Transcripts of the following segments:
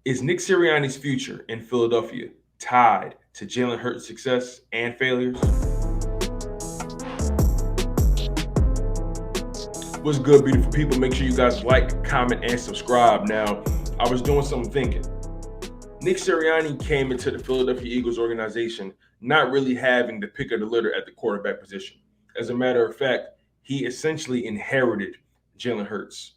Is Nick Sirianni's future in Philadelphia tied to Jalen Hurts' success and failures? What's good, beautiful people? Make sure you guys like, comment, and subscribe. Now, I was doing some thinking. Nick Sirianni came into the Philadelphia Eagles organization not really having the pick of the litter at the quarterback position. As a matter of fact, he essentially inherited Jalen Hurts.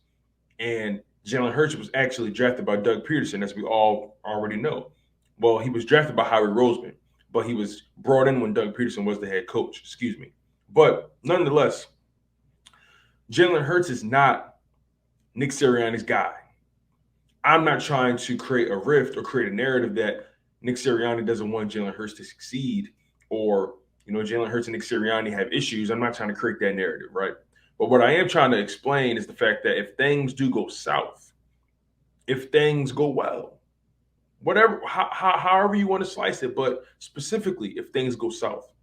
And Jalen Hurts was actually drafted by Doug Peterson, as we all already know. Well, he was drafted by Howie Roseman, but he was brought in when Doug Peterson was the head coach. Excuse me. But nonetheless, Jalen Hurts is not Nick Sirianni's guy. I'm not trying to create a rift or create a narrative that Nick Sirianni doesn't want Jalen Hurts to succeed, or Jalen Hurts and Nick Sirianni have issues. I'm not trying to create that narrative, right? But what I am trying to explain is the fact that if things do go south, if things go well, whatever, however you want to slice it, but specifically if things go south,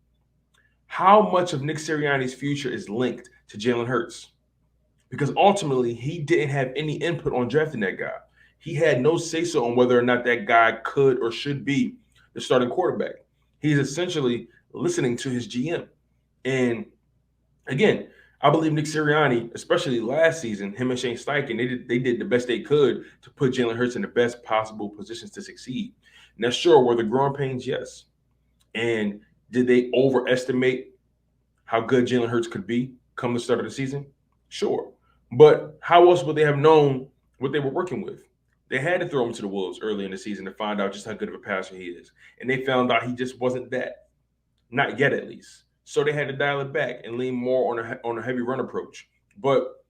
how much of Nick Sirianni's future is linked to Jalen Hurts? Because ultimately, he didn't have any input on drafting that guy. He had no say so on whether or not that guy could or should be the starting quarterback. He's essentially listening to his GM. And again, I believe Nick Sirianni, especially last season, him and Shane Steichen, they did the best they could to put Jalen Hurts in the best possible positions to succeed. Now, sure, were the growing pains? Yes. And did they overestimate how good Jalen Hurts could be come the start of the season? Sure. But how else would they have known what they were working with? They had to throw him to the wolves early in the season to find out just how good of a passer he is. And they found out he just wasn't that. Not yet, at least. So they had to dial it back and lean more on a heavy run approach. But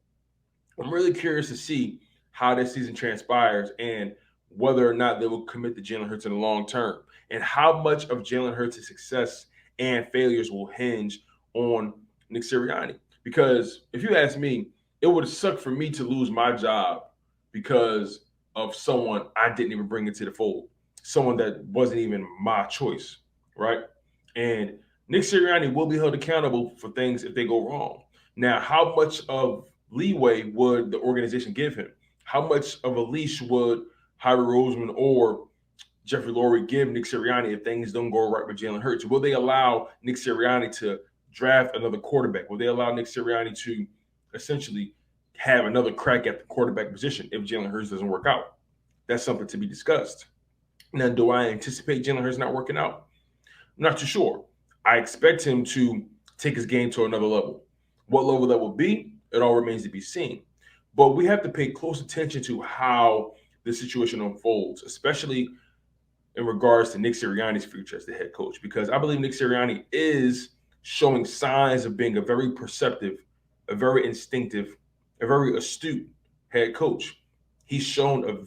I'm really curious to see how this season transpires and whether or not they will commit to Jalen Hurts in the long term, and how much of Jalen Hurts' success and failures will hinge on Nick Sirianni. Because if you ask me, it would have sucked for me to lose my job because of someone I didn't even bring into the fold, someone that wasn't even my choice, right? And Nick Sirianni will be held accountable for things if they go wrong. Now, how much of leeway would the organization give him? How much of a leash would Howie Roseman or Jeffrey Lurie give Nick Sirianni if things don't go right with Jalen Hurts? Will they allow Nick Sirianni to draft another quarterback? Will they allow Nick Sirianni to essentially have another crack at the quarterback position if Jalen Hurts doesn't work out? That's something to be discussed. Now, do I anticipate Jalen Hurts not working out? I'm not too sure. I expect him to take his game to another level. What level that will be, it all remains to be seen. But we have to pay close attention to how the situation unfolds, especially in regards to Nick Sirianni's future as the head coach, because I believe Nick Sirianni is showing signs of being a very perceptive, a very instinctive, a very astute head coach. He's shown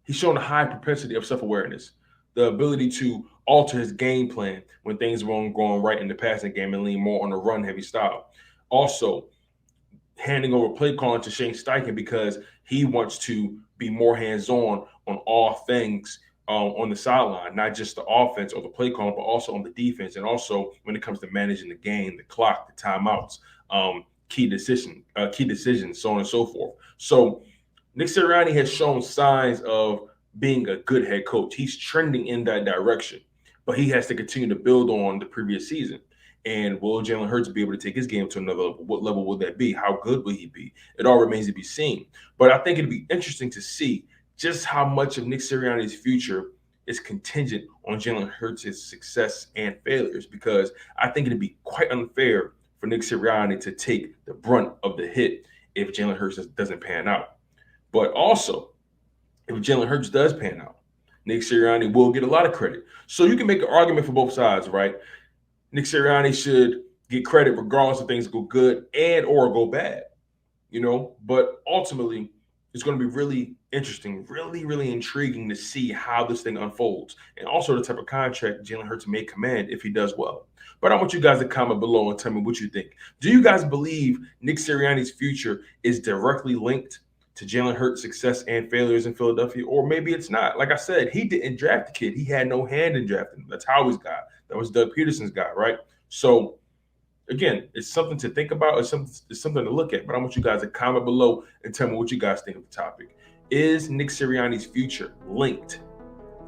he's shown a high propensity of self-awareness, the ability to alter his game plan when things weren't going right in the passing game and lean more on a run-heavy style. Also, handing over play calling to Shane Steichen because he wants to be more hands-on all things on the sideline, not just the offense or the play calling, but also on the defense, and also when it comes to managing the game, the clock, the timeouts, key decisions, so on and so forth. So Nick Sirianni has shown signs of being a good head coach. He's trending in that direction, but he has to continue to build on the previous season. And will Jalen Hurts be able to take his game to another level? What level will that be? How good will he be? It all remains to be seen. But I think it'd be interesting to see just how much of Nick Sirianni's future is contingent on Jalen Hurts' success and failures, because I think it'd be quite unfair for Nick Sirianni to take the brunt of the hit if Jalen Hurts doesn't pan out. But also, if Jalen Hurts does pan out, Nick Sirianni will get a lot of credit. So you can make an argument for both sides, right? Nick Sirianni should get credit regardless if things go good and or go bad, But ultimately, it's going to be really interesting, really, really intriguing to see how this thing unfolds, and also the type of contract Jalen Hurts may command if he does well. But I want you guys to comment below and tell me what you think. Do you guys believe Nick Sirianni's future is directly linked to Jalen Hurts' success and failures in Philadelphia? Or maybe it's not. Like I said, he didn't draft the kid. He had no hand in drafting him. That's Howie's guy. That was Doug Peterson's guy, right? So again, it's something to think about. It's something to look at. But I want you guys to comment below and tell me what you guys think of the topic. Is Nick Sirianni's future linked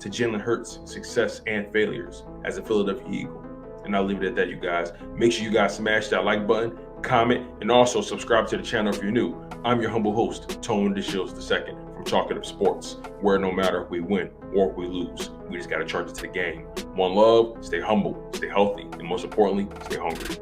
to Jalen Hurts' success and failures as a Philadelphia Eagle? And I'll leave it at that, you guys. Make sure you guys smash that like button, comment, and also subscribe to the channel if you're new. I'm your humble host, Tone DeShields II, from Talking of Sports, where no matter if we win or if we lose, we just got to charge it to the game. One love, stay humble, stay healthy, and most importantly, stay hungry.